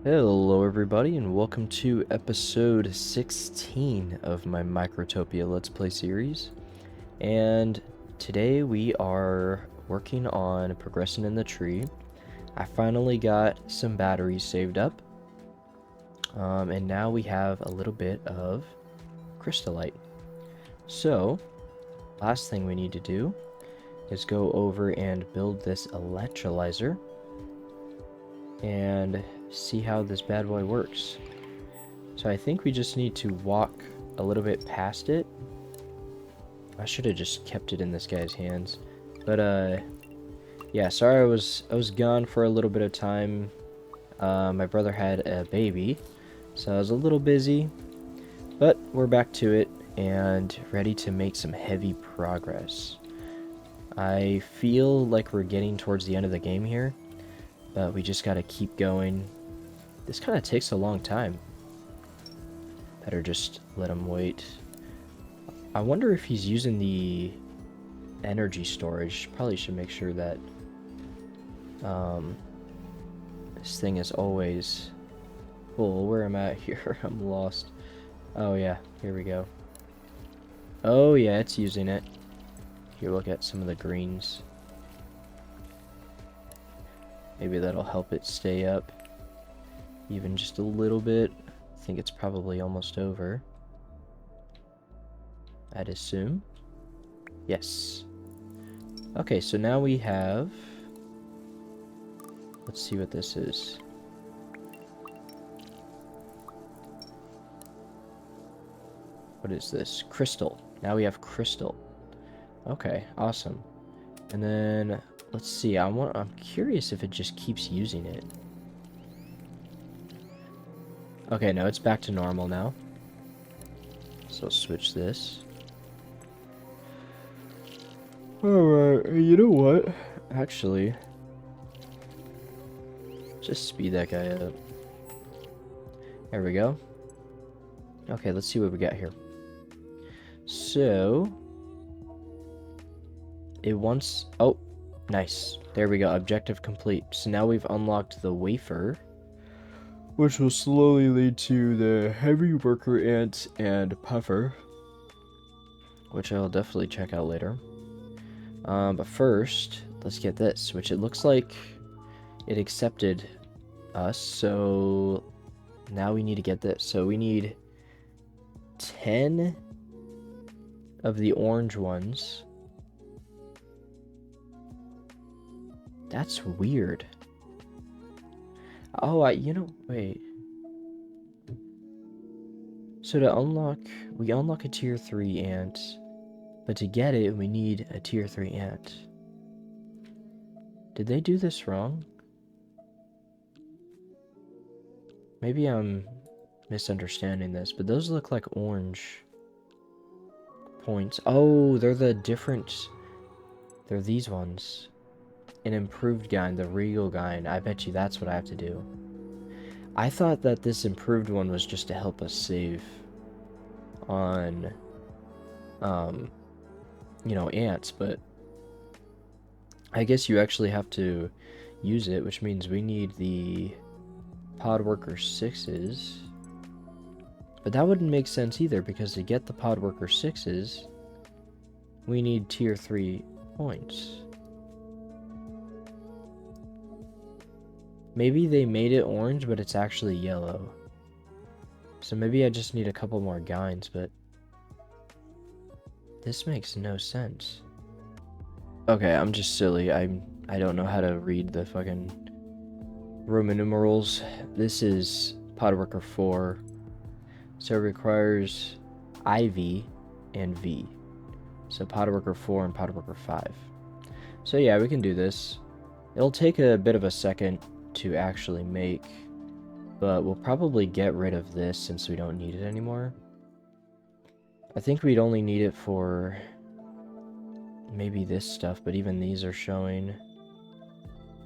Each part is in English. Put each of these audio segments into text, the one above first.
Hello everybody and welcome to episode 16 of my Microtopia Let's Play series. And today we are working on progressing in the tree. I finally got some batteries saved up. And now we have a little bit of crystallite. So, last thing we need to do is go over and build this electrolyzer and see how this bad boy works. So I think we just need to walk a little bit past it. I should have just kept it in this guy's hands. But yeah, sorry I was gone for a little bit of time. My brother had a baby, so I was a little busy. But we're back to it and ready to make some heavy progress. I feel like we're getting towards the end of the game here, but we just gotta keep going. This kind of takes a long time. Better just let him wait. I wonder if he's using the energy storage. Probably should make sure that this thing is always full. Where am I here? I'm lost. Oh yeah, here we go. Oh yeah, it's using it. Here, look at some of the greens. Maybe that'll help it stay up even just a little bit. I think it's probably almost over, I'd assume. Yes. Okay, so now we have... Let's see what this is. What is this? Crystal. Now we have crystal. Okay, awesome. And then, let's see. I'm curious if it just keeps using it. Okay, no, it's back to normal now. So switch this. Alright, you know what? Actually, just speed that guy up. There we go. Okay, let's see what we got here. So, it wants... Oh, nice. There we go. Objective complete. So now we've unlocked the wafer, which will slowly lead to the heavy worker ant and puffer, which I'll definitely check out later. But first, let's get this, which it looks like it accepted us, so now we need to get this. So we need 10 of the orange ones. That's weird. Oh, wait. So to unlock, we unlock a tier 3 ant, but to get it, we need a tier 3 ant. Did they do this wrong? Maybe I'm misunderstanding this, but those look like orange points. Oh, they're the different... They're these ones. An improved guide, the regal guide. I bet you that's what I have to do. I thought that this improved one was just to help us save on, you know, ants, but I guess you actually have to use it, which means we need the pod worker 6s. But that wouldn't make sense either, because to get the pod worker 6s, we need tier 3 points. Maybe they made it orange, but it's actually yellow. So maybe I just need a couple more guides, but this makes no sense. Okay, I'm just silly. I don't know how to read the fucking Roman numerals. This is pod worker 4. So it requires IV and V. So pod worker 4 and pod worker 5. So yeah, we can do this. It'll take a bit of a second to actually make, but we'll probably get rid of this since we don't need it anymore. I think we'd only need it for maybe this stuff, but even these are showing.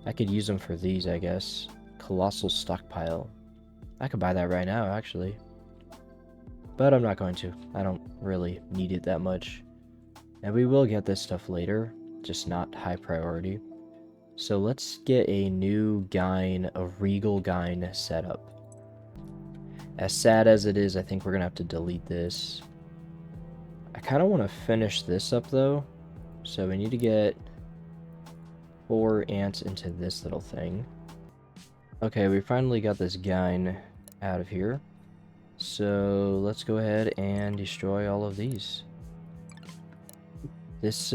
I could use them for these, I guess. Colossal stockpile. I could buy that right now, actually. But I'm not going to. I don't really need it that much. And we will get this stuff later, just not high priority. So let's get a new Gyne, a Regal Gyne setup. As sad as it is, I think we're gonna have to delete this. I kind of want to finish this up though. So we need to get 4 ants into this little thing. Okay, we finally got this Gyne out of here. So let's go ahead and destroy all of these. This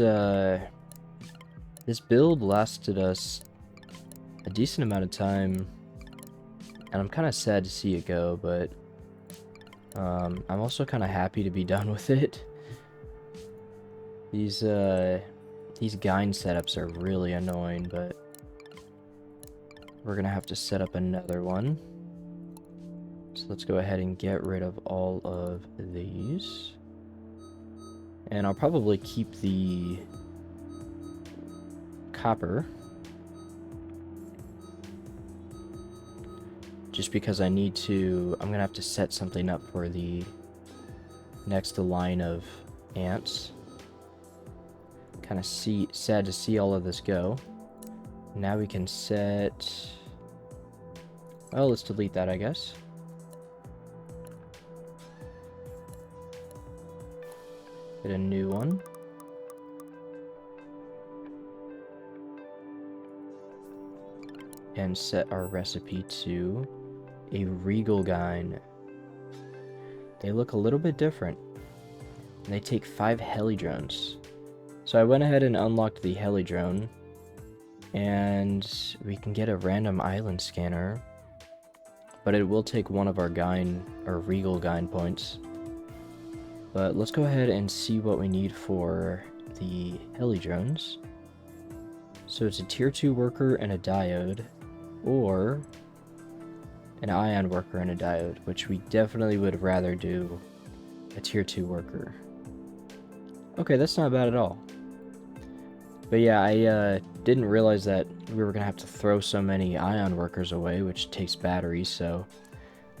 build lasted us a decent amount of time, and I'm kind of sad to see it go, but I'm also kind of happy to be done with it. These Gyne setups are really annoying, but we're gonna have to set up another one. So let's go ahead and get rid of all of these. And I'll probably keep the copper, just because I'm gonna have to set something up for the next line of ants. Kind of sad to see all of this go. Now we can set, well, let's delete that, I guess. Get a new one. And set our recipe to a Regal Gyne. They look a little bit different. And they take 5 Helidrones. So I went ahead and unlocked the Helidrone. And we can get a random island scanner. But it will take one of our Gyne, or Regal Gyne points. But let's go ahead and see what we need for the Helidrones. So it's a tier 2 worker and a diode, or an ion worker and a diode, which we definitely would rather do a tier 2 worker. Okay, that's not bad at all. But yeah, I didn't realize that we were going to have to throw so many ion workers away, which takes batteries, so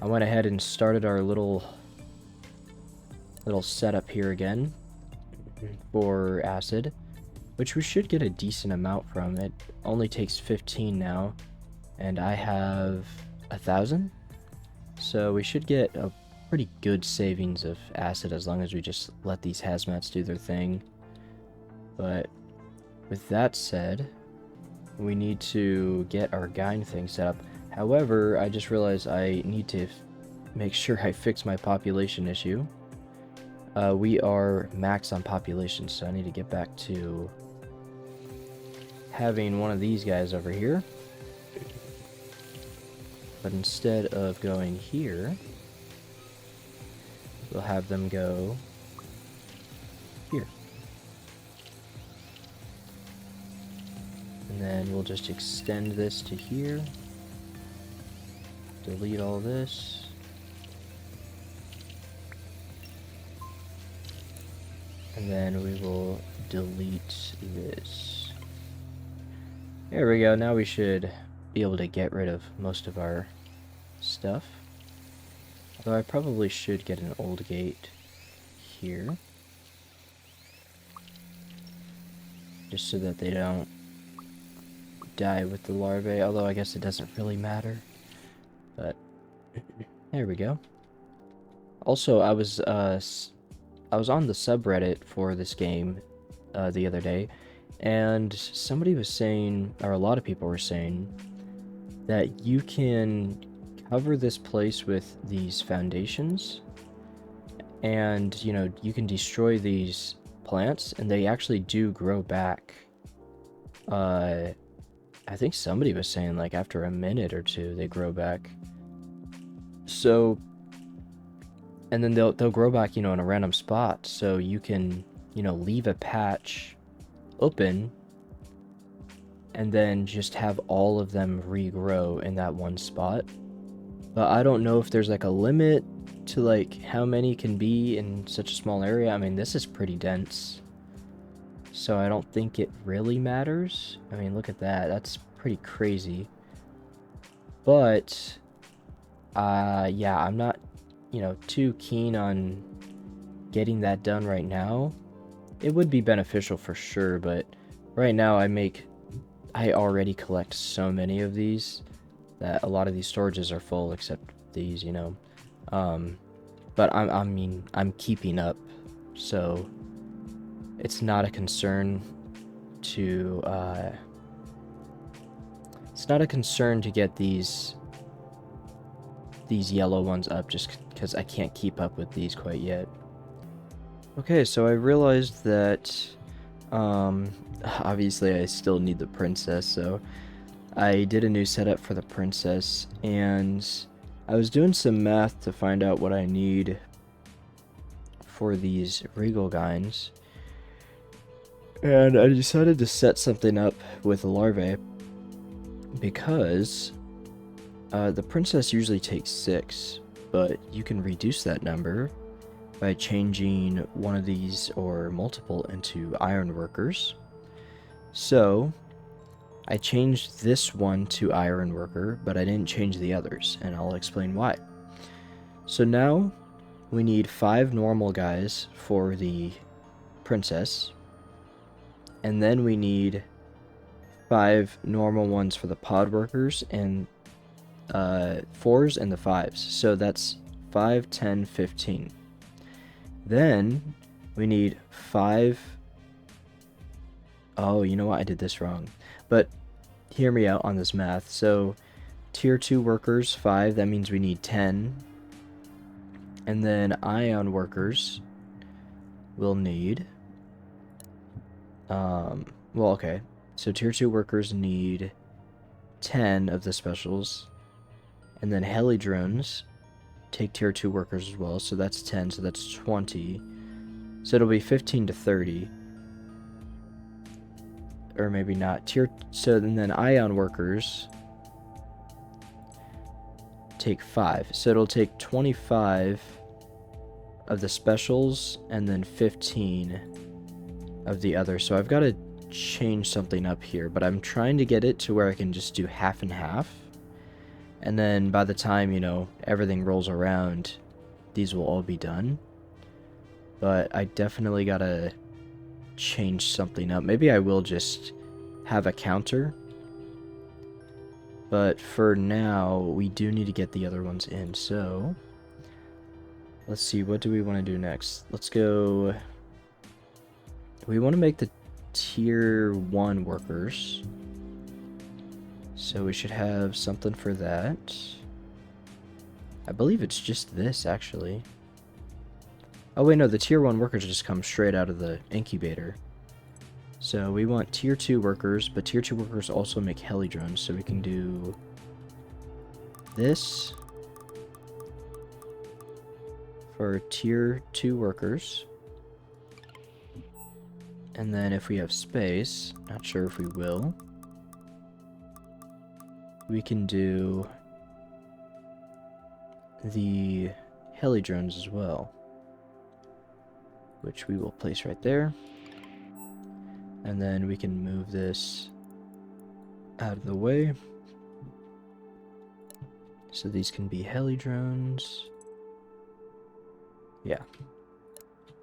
I went ahead and started our little setup here again for acid, which we should get a decent amount from. It only takes 15 now, and I have 1,000, so we should get a pretty good savings of acid as long as we just let these hazmats do their thing. But with that said, we need to get our Gyne thing set up. However, I just realized I need to make sure I fix my population issue. We are max on population, so I need to get back to having one of these guys over here. But instead of going here, we'll have them go here. And then we'll just extend this to here. Delete all this. And then we will delete this. There we go. Now we should be able to get rid of most of our stuff. Although I probably should get an old gate here. Just so that they don't die with the larvae. Although I guess it doesn't really matter. But there we go. Also, I was on the subreddit for this game the other day, and somebody was saying, or a lot of people were saying, that you can cover this place with these foundations, and, you know, you can destroy these plants, and they actually do grow back. I think somebody was saying, like, after a minute or two, they grow back. So, and then they'll grow back, you know, in a random spot, so you can, you know, leave a patch open and then just have all of them regrow in that one spot. But I don't know if there's like a limit to like how many can be in such a small area. I mean, this is pretty dense, so I don't think it really matters. I mean, look at that. That's pretty crazy. But yeah, I'm not, you know, too keen on getting that done right now. It would be beneficial for sure, but right now I make I already collect so many of these that a lot of these storages are full, except these, you know. But I mean, I'm keeping up, so it's not a concern to, it's not a concern to get these yellow ones up just because I can't keep up with these quite yet. Okay, so I realized that, obviously I still need the princess, so I did a new setup for the princess, and I was doing some math to find out what I need for these regal guines, and I decided to set something up with larvae because the princess usually takes 6, but you can reduce that number by changing one of these or multiple into iron workers. So I changed this one to iron worker, but I didn't change the others, and I'll explain why. So now we need 5 normal guys for the princess, and then we need 5 normal ones for the pod workers, and 4s and the 5s. So that's 5, 10, 15. Then we need 5. Oh, you know what? I did this wrong. But hear me out on this math. So tier 2 workers, 5. That means we need 10. And then ion workers will need... well, okay. So tier 2 workers need 10 of the specials. And then heli drones take tier 2 workers as well, so that's 10, so that's 20. So it'll be 15 to 30. Or maybe not. So then ion workers take 5. So it'll take 25 of the specials and then 15 of the others. So I've got to change something up here, but I'm trying to get it to where I can just do half and half. And then by the time, you know, everything rolls around, these will all be done. But I definitely gotta change something up. Maybe I will just have a counter. But for now, we do need to get the other ones in. So let's see, what do we want to do next? Let's go... We want to make the tier 1 workers. So we should have something for that. I believe it's just this, actually. Oh wait, no, the tier 1 workers just come straight out of the incubator. So we want tier 2 workers, but tier 2 workers also make heli drones, so we can do this for tier 2 workers. And then if we have space, not sure if we will, we can do the heli drones as well, which we will place right there. And then we can move this out of the way. So these can be heli drones. Yeah.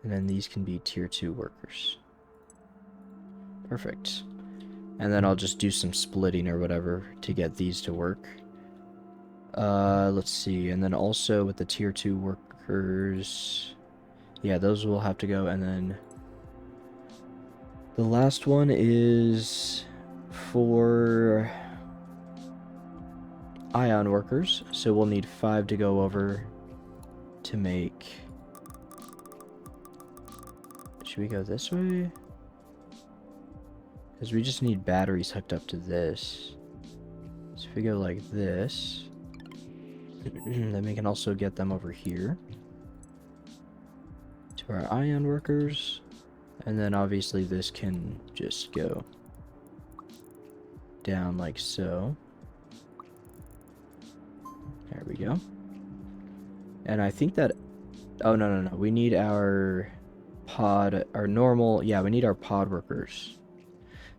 And then these can be tier 2 workers. Perfect. And then I'll just do some splitting or whatever to get these to work. Let's see. And then also with the tier 2 workers... Yeah, those will have to go. And then the last one is for ion workers. So we'll need 5 to go over to make... Should we go this way? Because we just need batteries hooked up to this. So if we go like this, then we can also get them over here to our ion workers. And then obviously this can just go down like so. There we go. And I think that... Oh, no. We need our pod... Our normal... Yeah, we need our pod workers.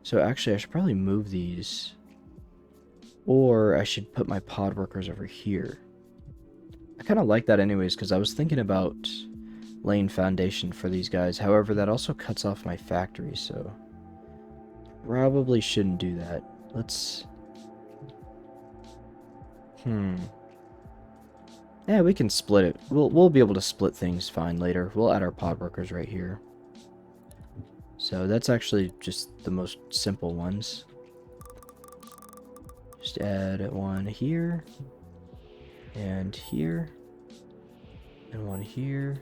So actually, I should probably move these. Or I should put my pod workers over here. I kind of like that anyways, because I was thinking about laying foundation for these guys. However, that also cuts off my factory, so probably shouldn't do that. let's... Yeah, we can split it. We'll be able to split things fine later. We'll add our pod workers right here. So that's actually just the most simple ones. Just add one here, and here, and one here,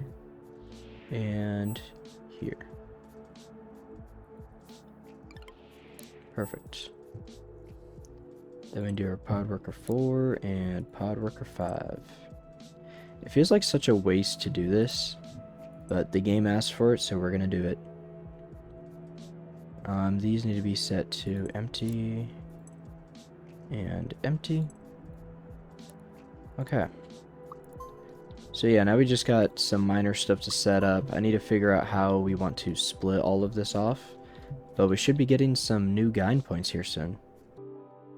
and here. Perfect. Then we do our pod worker 4 and pod worker 5. It feels like such a waste to do this, but the game asks for it, so we're gonna do it. These need to be set to empty and empty. Okay. So yeah, now we just got some minor stuff to set up. I need to figure out how we want to split all of this off, but we should be getting some new guide points here soon.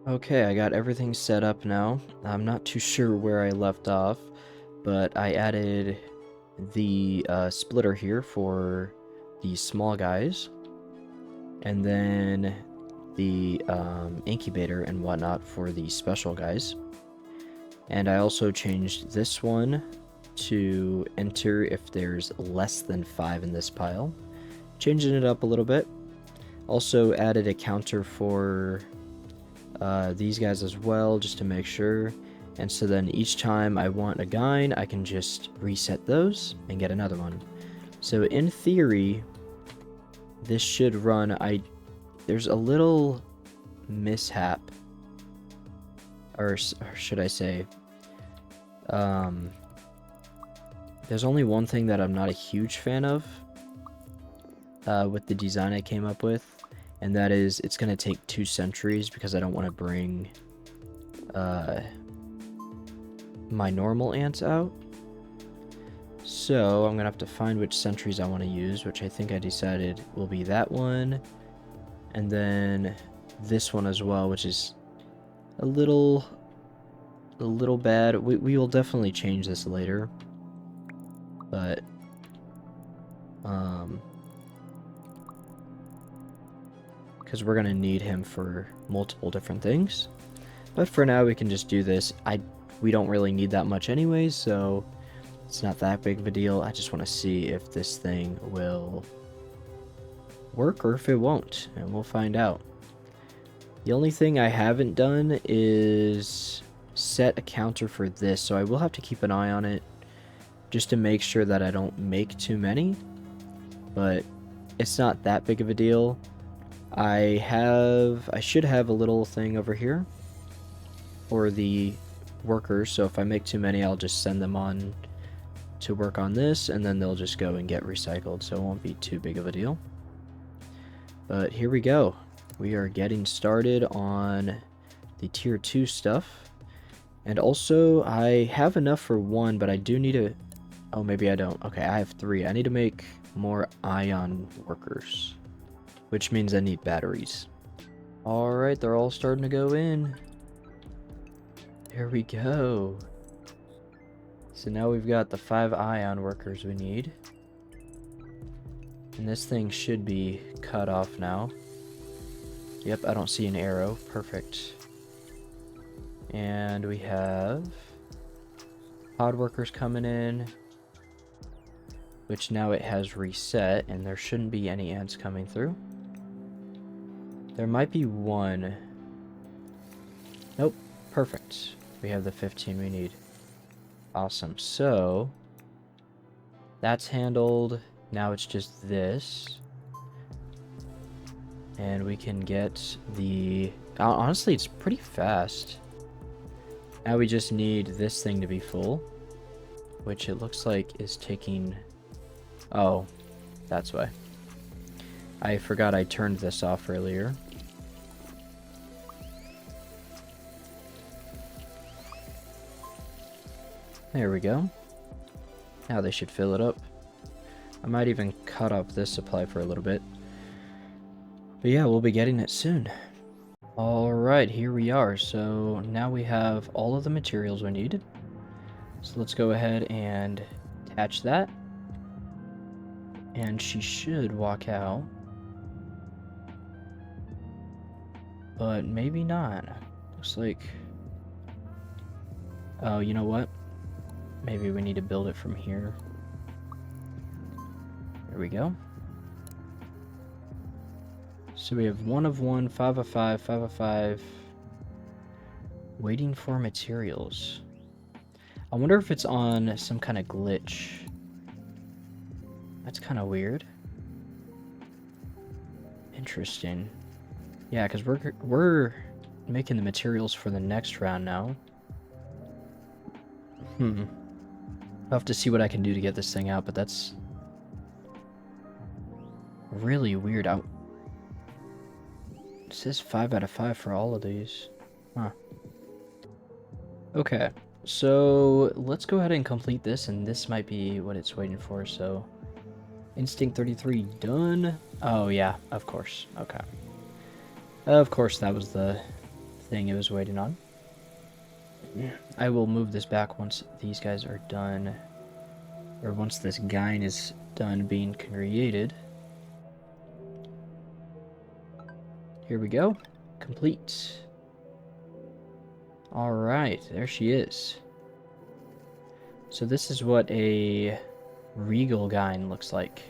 Okay, I got everything set up now. I'm not too sure where I left off, but I added the splitter here for the small guys, and then the incubator and whatnot for the special guys. And I also changed this one to enter if there's less than 5 in this pile, changing it up a little bit. Also added a counter for these guys as well, just to make sure. And so then each time I want a guide, I can just reset those and get another one. So in theory, this should run. There's a little mishap, or should I say, there's only one thing that I'm not a huge fan of with the design I came up with, and that is it's going to take 2 sentries because I don't want to bring my normal ants out. So I'm going to have to find which sentries I want to use, which I think I decided will be that one, and then this one as well, which is a little bad. We will definitely change this later, but because we're gonna need him for multiple different things. But for now, we can just do this. We don't really need that much anyways, so it's not that big of a deal. I just want to see if this thing will work or if it won't, and we'll find out. The only thing I haven't done is set a counter for this, so I will have to keep an eye on it just to make sure that I don't make too many, but it's not that big of a deal. I should have a little thing over here for the workers, so if I make too many, I'll just send them on to work on this, and then they'll just go and get recycled, so it won't be too big of a deal. But here we go. We are getting started on the tier 2 stuff. And also, I have enough for 1, but I do need to... Oh, maybe I don't. Okay, I have 3. I need to make more ion workers, which means I need batteries. Alright, they're all starting to go in. There we go. So now we've got the 5 ion workers we need. And this thing should be cut off now. Yep, I don't see an arrow. Perfect. And we have pod workers coming in, which now it has reset, and there shouldn't be any ants coming through. There might be one. Nope. Perfect. We have the 15 we need. Awesome. So that's handled. Now it's just this. And we can get the... Honestly, it's pretty fast. Now we just need this thing to be full, which it looks like is taking... Oh, that's why. I forgot I turned this off earlier. There we go. Now they should fill it up. I might even cut off this supply for a little bit. But yeah, we'll be getting it soon. Alright, here we are. So now we have all of the materials we need. So let's go ahead and attach that. And she should walk out. but maybe not. Looks like... Oh, you know what? Maybe we need to build it from here. There we go. So we have 1 of 1, 5 of 5, 5 of 5. Waiting for materials. I wonder if it's on some kind of glitch. That's kind of weird. Interesting. Yeah, because we're making the materials for the next round now. I'll have to see what I can do to get this thing out, but that's really weird. It says 5 out of 5 for all of these. Huh. Okay, so let's go ahead and complete this, and this might be what it's waiting for, so... Instinct 33 done. Oh, yeah, of course. Okay. Of course, that was the thing it was waiting on. I will move this back once these guys are done, or once this gyne is done being created. Here we go. Complete. Alright, there she is. So this is what a regal gyne looks like.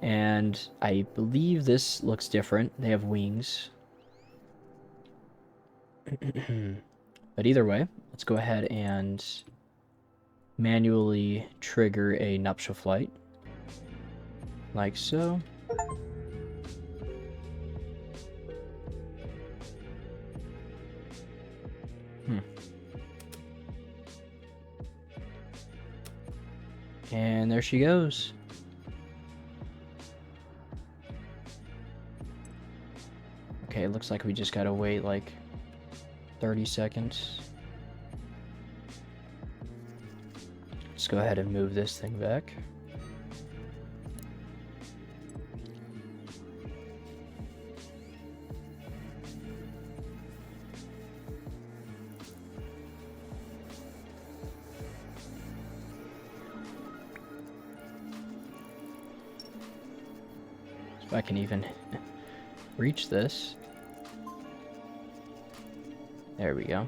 And I believe this looks different. They have wings. But either way, let's go ahead and manually trigger a nuptial flight. Like so. And there she goes. Okay, it looks like we just gotta wait like 30 seconds. Let's go ahead and move this thing back. If I can even reach this. There we go.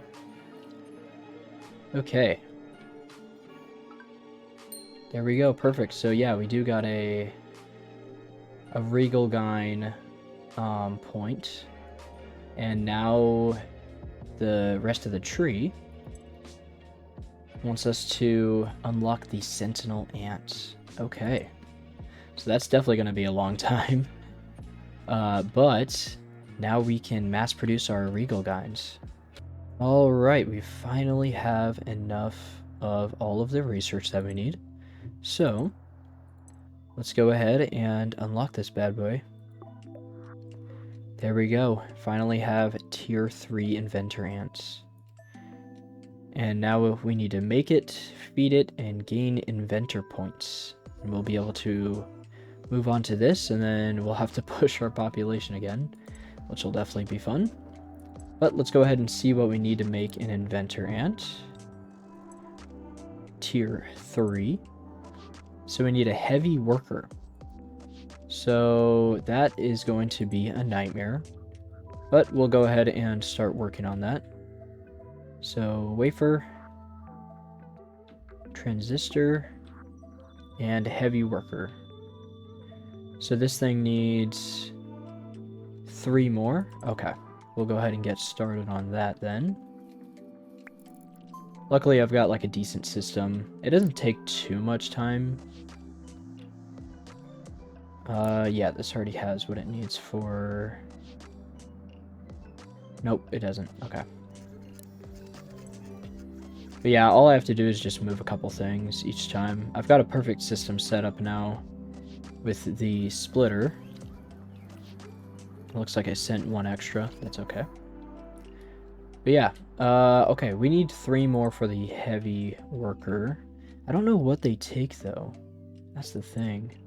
Okay. There we go, perfect. So yeah, we do got a regal gyne point. And now the rest of the tree wants us to unlock the Sentinal ants. Okay. So that's definitely going to be a long time. But now we can mass produce our regal gynes. Alright, we finally have enough of all of the research that we need. So, let's go ahead and unlock this bad boy. There we go. Finally have tier 3 inventor ants. And now we need to make it, feed it, and gain inventor points. And we'll be able to move on to this, and then we'll have to push our population again, which will definitely be fun. But let's go ahead and see what we need to make an inventor ant. Tier 3. So we need a heavy worker. So that is going to be a nightmare. But we'll go ahead and start working on that. So wafer, transistor, and heavy worker. So this thing needs 3 more. Okay, we'll go ahead and get started on that then. Luckily, I've got like a decent system. It doesn't take too much time. Yeah, this already has what it needs for... Nope, it doesn't. Okay. But yeah, all I have to do is just move a couple things each time. I've got a perfect system set up now with the splitter. It looks like I sent 1 extra. That's okay. But yeah, okay, we need 3 more for the heavy worker. I don't know what they take, though. That's the thing.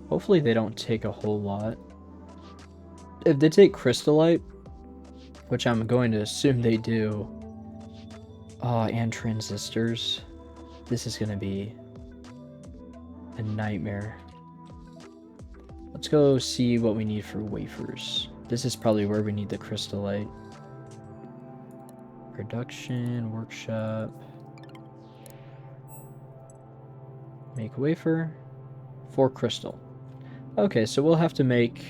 Hopefully they don't take a whole lot. If they take crystallite, which I'm going to assume they do, and transistors, this is going to be a nightmare. Let's go see what we need for wafers. This is probably where we need the crystallite. Production, workshop. Make wafer. 4 crystal. Okay, so we'll have to make...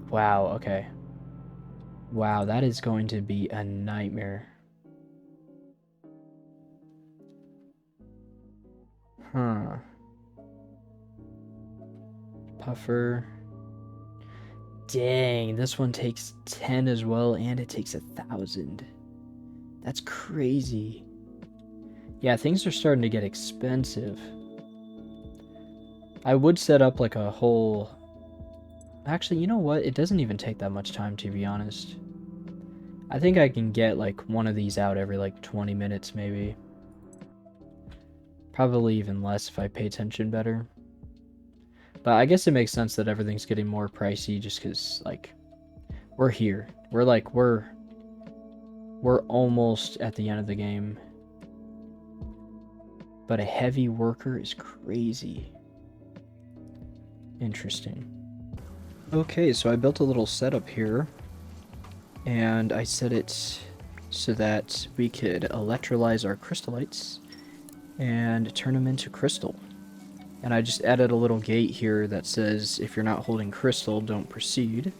Wow, okay. Wow, that is going to be a nightmare. Huh. Puffer. Dang, this one takes 10 as well, and it takes 1,000. That's crazy. Yeah, things are starting to get expensive. I would set up like a whole... Actually, you know what? It doesn't even take that much time, to be honest. I think I can get like one of these out every like 20 minutes, maybe. Probably even less if I pay attention better. But I guess it makes sense that everything's getting more pricey just because, like, we're here. We're almost at the end of the game. But a heavy worker is crazy. Interesting. Okay, so I built a little setup here. And I set it so that we could electrolyze our crystallites and turn them into crystal. And I just added a little gate here that says if you're not holding crystal, don't proceed.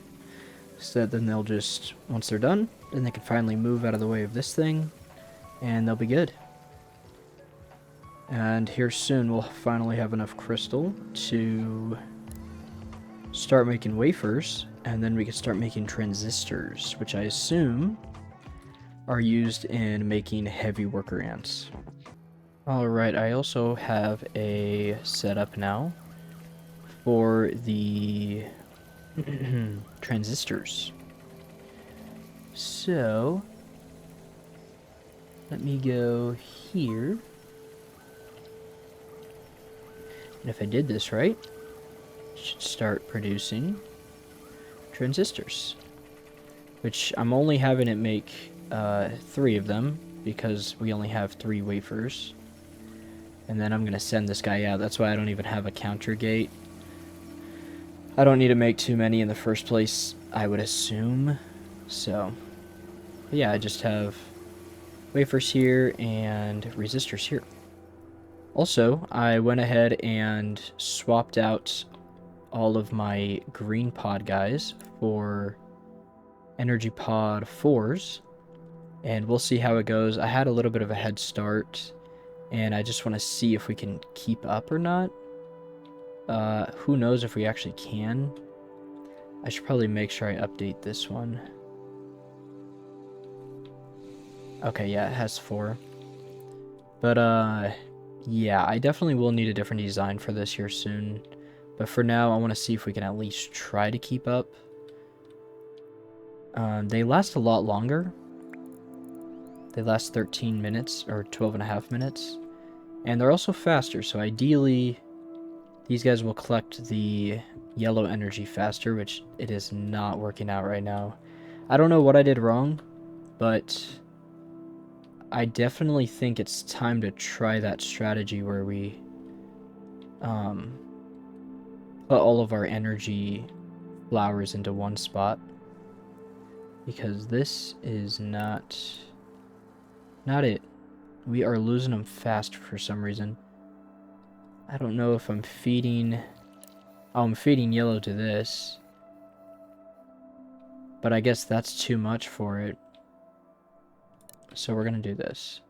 So that then they'll just, once they're done, then they can finally move out of the way of this thing, and they'll be good. And here soon we'll finally have enough crystal to start making wafers, and then we can start making transistors, which I assume are used in making heavy worker ants. Alright, I also have a setup now for the transistors. So, let me go here. And if I did this right, it should start producing transistors. Which I'm only having it make 3 of them because we only have 3 wafers. And then I'm going to send this guy out. That's why I don't even have a counter gate. I don't need to make too many in the first place, I would assume. So, yeah, I just have wafers here and resistors here. Also, I went ahead and swapped out all of my green pod guys for energy pod 4s. And we'll see how it goes. I had a little bit of a head start, and I just want to see if we can keep up or not. Who knows if we actually can. I should probably make sure I update this one. Okay, yeah, it has 4. But, yeah, I definitely will need a different design for this here soon. But for now, I want to see if we can at least try to keep up. They last a lot longer. They last 13 minutes, or 12.5 minutes. And they're also faster, so ideally, these guys will collect the yellow energy faster, which it is not working out right now. I don't know what I did wrong, but I definitely think it's time to try that strategy where we put all of our energy flowers into one spot. Because this is not it. We are losing them fast for some reason. I don't know if I'm feeding... Oh, I'm feeding yellow to this. But I guess that's too much for it. So we're going to do this.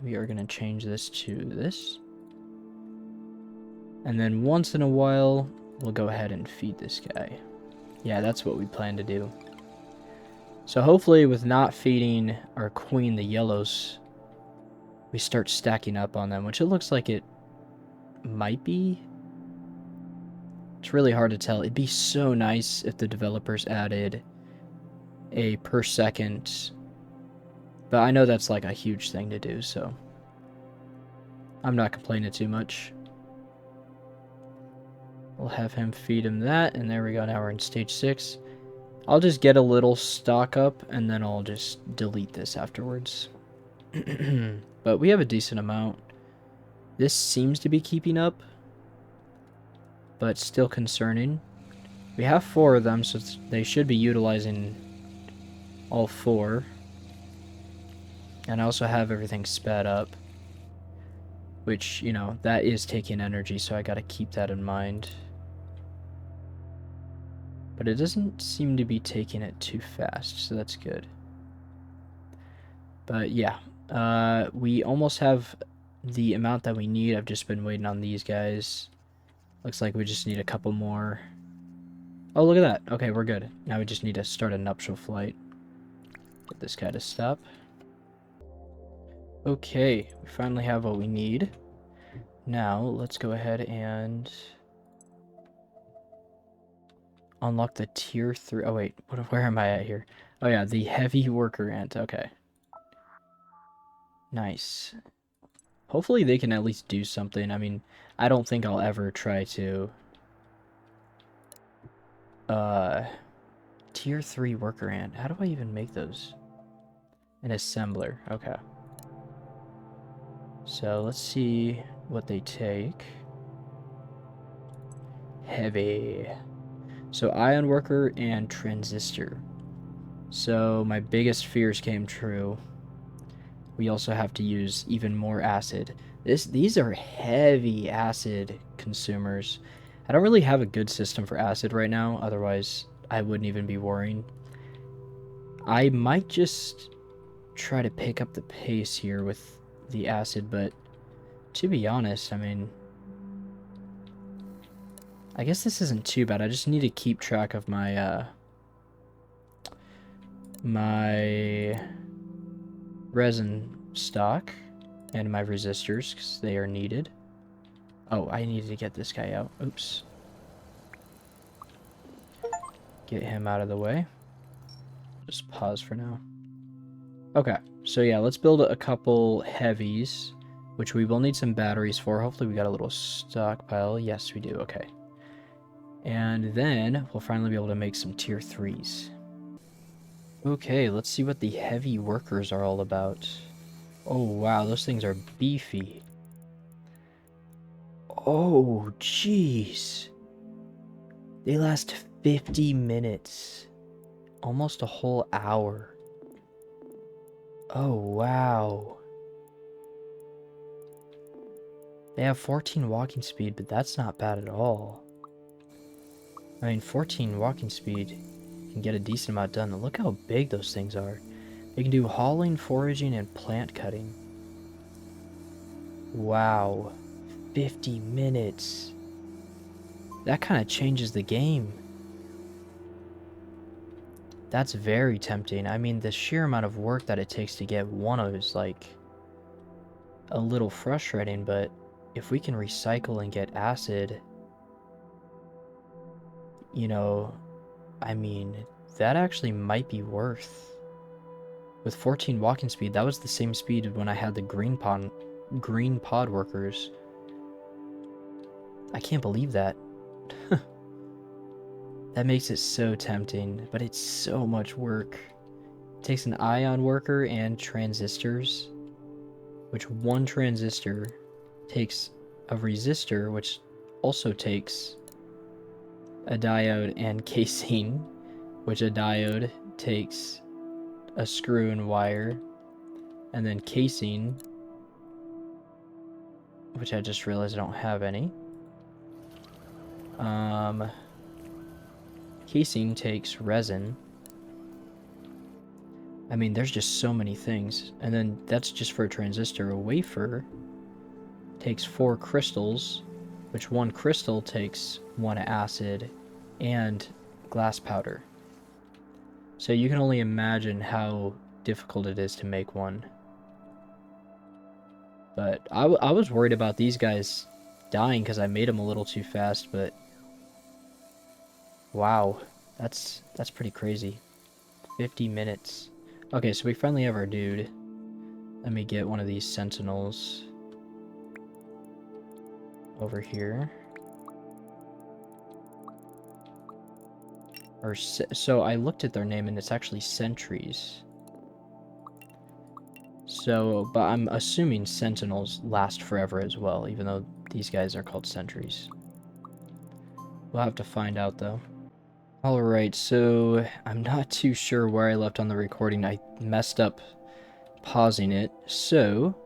We are going to change this to this. And then once in a while, we'll go ahead and feed this guy. Yeah, that's what we plan to do. So hopefully with not feeding our queen the yellows, we start stacking up on them, which it looks like it might be. It's really hard to tell. It'd be so nice if the developers added a per second, but I know that's like a huge thing to do, so I'm not complaining too much. We'll have him feed him that, and there we go. Now we're in stage 6. I'll just get a little stock up, and then I'll just delete this afterwards. But we have a decent amount. This seems to be keeping up. but still concerning. We have 4 of them, so they should be utilizing all 4. And I also have everything sped up, which, you know, that is taking energy, so I gotta keep that in mind. But it doesn't seem to be taking it too fast, so that's good. But yeah, we almost have the amount that we need. I've just been waiting on these guys. Looks like we just need a couple more. Oh, look at that. Okay, we're good. Now we just need to start a nuptial flight. Get this guy to stop. Okay, we finally have what we need. Now, let's go ahead and unlock the tier 3. Oh, wait. Where am I at here? Oh, yeah, the heavy worker ant. Okay. Nice. Hopefully they can at least do something. I mean, I don't think I'll ever try to... Tier 3 worker ant. How do I even make those? An assembler. Okay. So, let's see what they take. Heavy. So, ion worker and transistor. So, my biggest fears came true. We also have to use even more acid. These are heavy acid consumers. I don't really have a good system for acid right now, otherwise I wouldn't even be worrying. I might just try to pick up the pace here with the acid, but to be honest, I mean, I guess this isn't too bad. I just need to keep track of my my resin stock and my resistors, because they are needed. Oh, I needed to get this guy out. Oops. Get him out of the way. Just pause for now. Okay, so yeah, let's build a couple heavies, which we will need some batteries for. Hopefully we got a little stockpile. Yes, we do. Okay. And then we'll finally be able to make some tier 3s. Okay, let's see what the heavy workers are all about. Oh, wow, those things are beefy. Oh, jeez. They last 50 minutes. Almost a whole hour. Oh, wow. They have 14 walking speed, but that's not bad at all. I mean, 14 walking speed can get a decent amount done. Look how big those things are. They can do hauling, foraging, and plant cutting. Wow. 50 minutes. That kind of changes the game. That's very tempting. I mean, the sheer amount of work that it takes to get one of is like a little frustrating, but if we can recycle and get acid, you know, I mean, that actually might be worth. With 14 walking speed, that was the same speed when I had the green pod workers. I can't believe that. That makes it so tempting, but it's so much work. It takes an ion worker and transistors, which one transistor takes a resistor, which also takes a diode and casing, which a diode takes a screw and wire, and then casing, which I just realized I don't have any. Casing takes resin. I mean, there's just so many things. And then that's just for a transistor. A wafer takes 4 crystals, which one crystal takes 1 acid and glass powder. So you can only imagine how difficult it is to make one. But I was worried about these guys dying because I made them a little too fast, but wow, that's pretty crazy. 50 minutes. Okay, so we finally have our dude. Let me get one of these sentinels over here. Or so I looked at their name and it's actually sentries. So, but I'm assuming sentinels last forever as well, even though these guys are called sentries. We'll have to find out though. Alright, so I'm not too sure where I left on the recording. I messed up pausing it. So,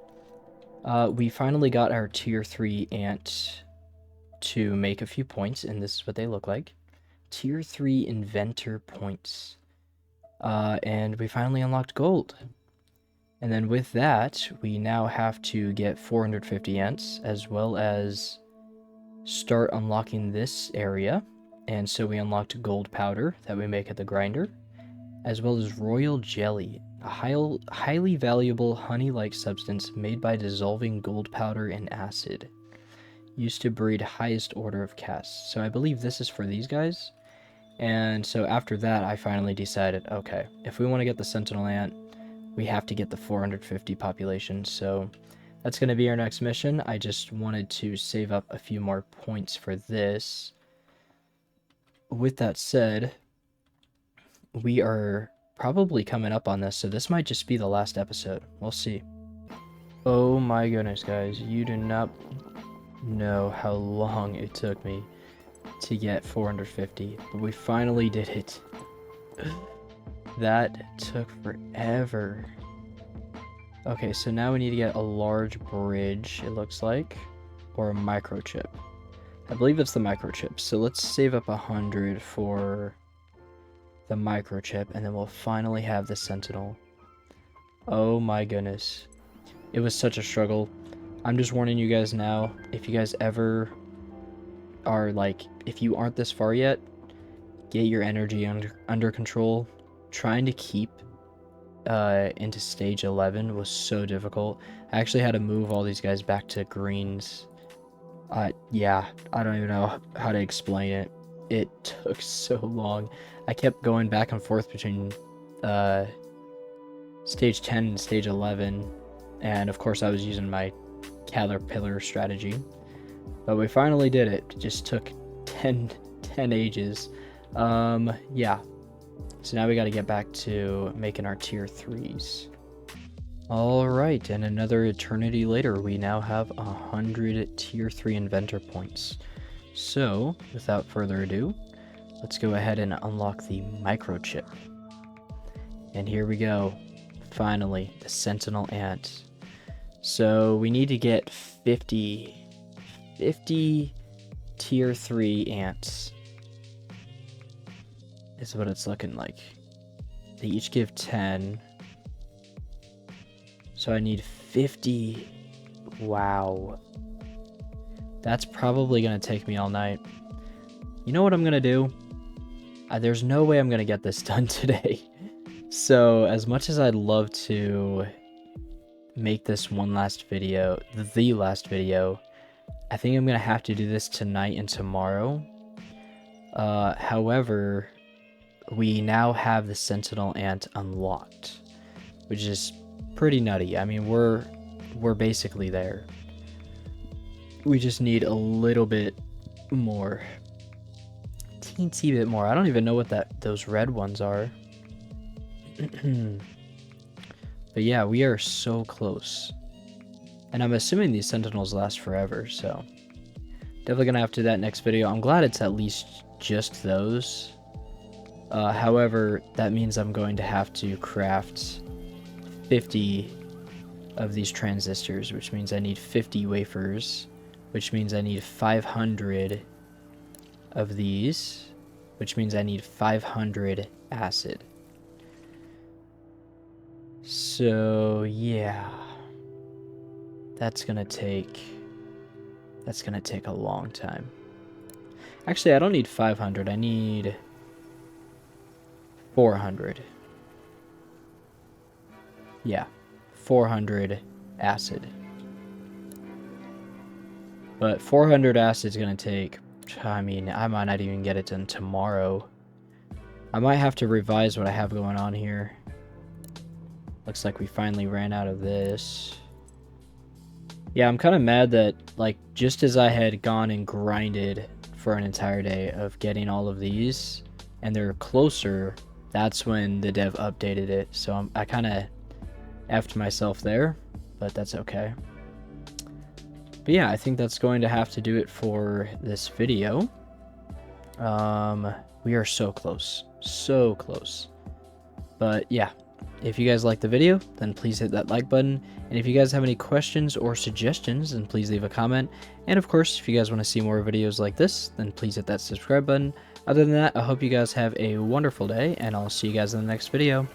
we finally got our tier 3 ant to make a few points, and this is what they look like. Tier 3 inventor points. And we finally unlocked gold. And then with that, we now have to get 450 ants, as well as start unlocking this area. And so we unlocked gold powder that we make at the grinder, as well as royal jelly, a highly valuable honey-like substance made by dissolving gold powder in acid, used to breed highest order of casts. So I believe this is for these guys. And so after that, I finally decided, okay, if we want to get the Sentinel ant, we have to get the 450 population. So that's going to be our next mission. I just wanted to save up a few more points for this. With that said, we are probably coming up on this, so this might just be the last episode. We'll see. Oh my goodness, guys. You do not know how long it took me to get 450, but we finally did it. That took forever. Okay, so now we need to get a large bridge, it looks like, or a microchip. I believe it's the microchip, so let's save up 100 for the microchip, and then we'll finally have the Sentinel. Oh my goodness. It was such a struggle. I'm just warning you guys now, if you guys ever are like, if you aren't this far yet, get your energy under control. Trying to keep into stage 11 was so difficult. I actually had to move all these guys back to greens. Yeah, I don't even know how to explain it. It took so long. I kept going back and forth between stage 10 and stage 11, and of course I was using my caterpillar strategy. But we finally did it. It just took 10 ages. Yeah. So now we got to get back to making our tier 3s. Alright, and another eternity later, we now have 100 tier 3 inventor points. So, without further ado, let's go ahead and unlock the microchip. And here we go. Finally, the Sentinel ant. So we need to get 50 tier 3 ants. Is what it's looking like. They each give 10. So I need 50. Wow. That's probably going to take me all night. You know what I'm going to do? There's no way I'm going to get this done today. So as much as I'd love to make this one last video, the last video, I think I'm going to have to do this tonight and tomorrow. However, we now have the Sentinel ant unlocked, which is pretty nutty. I mean, we're basically there. We just need a little bit more. Teensy bit more. I don't even know what those red ones are. But yeah, we are so close. And I'm assuming these Sentinels last forever, so definitely gonna have to do that next video. I'm glad it's at least just those. However, that means I'm going to have to craft 50 of these transistors, which means I need 50 wafers, which means I need 500 of these, which means I need 500 acid. So yeah, that's gonna take a long time. Actually, I don't need 500, I need 400. Yeah, 400 acid. But 400 acid is gonna take, I mean, I might not even get it done tomorrow. I might have to revise what I have going on here. Looks like we finally ran out of this. Yeah, I'm kind of mad that, like, just as I had gone and grinded for an entire day of getting all of these, and they're closer, that's when the dev updated it. So I kind of effed myself there, but that's okay. But yeah, I think that's going to have to do it for this video. We are so close. So close. But yeah, if you guys like the video, then please hit that like button. And if you guys have any questions or suggestions, then please leave a comment. And of course, if you guys want to see more videos like this, then please hit that subscribe button. Other than that, I hope you guys have a wonderful day, and I'll see you guys in the next video.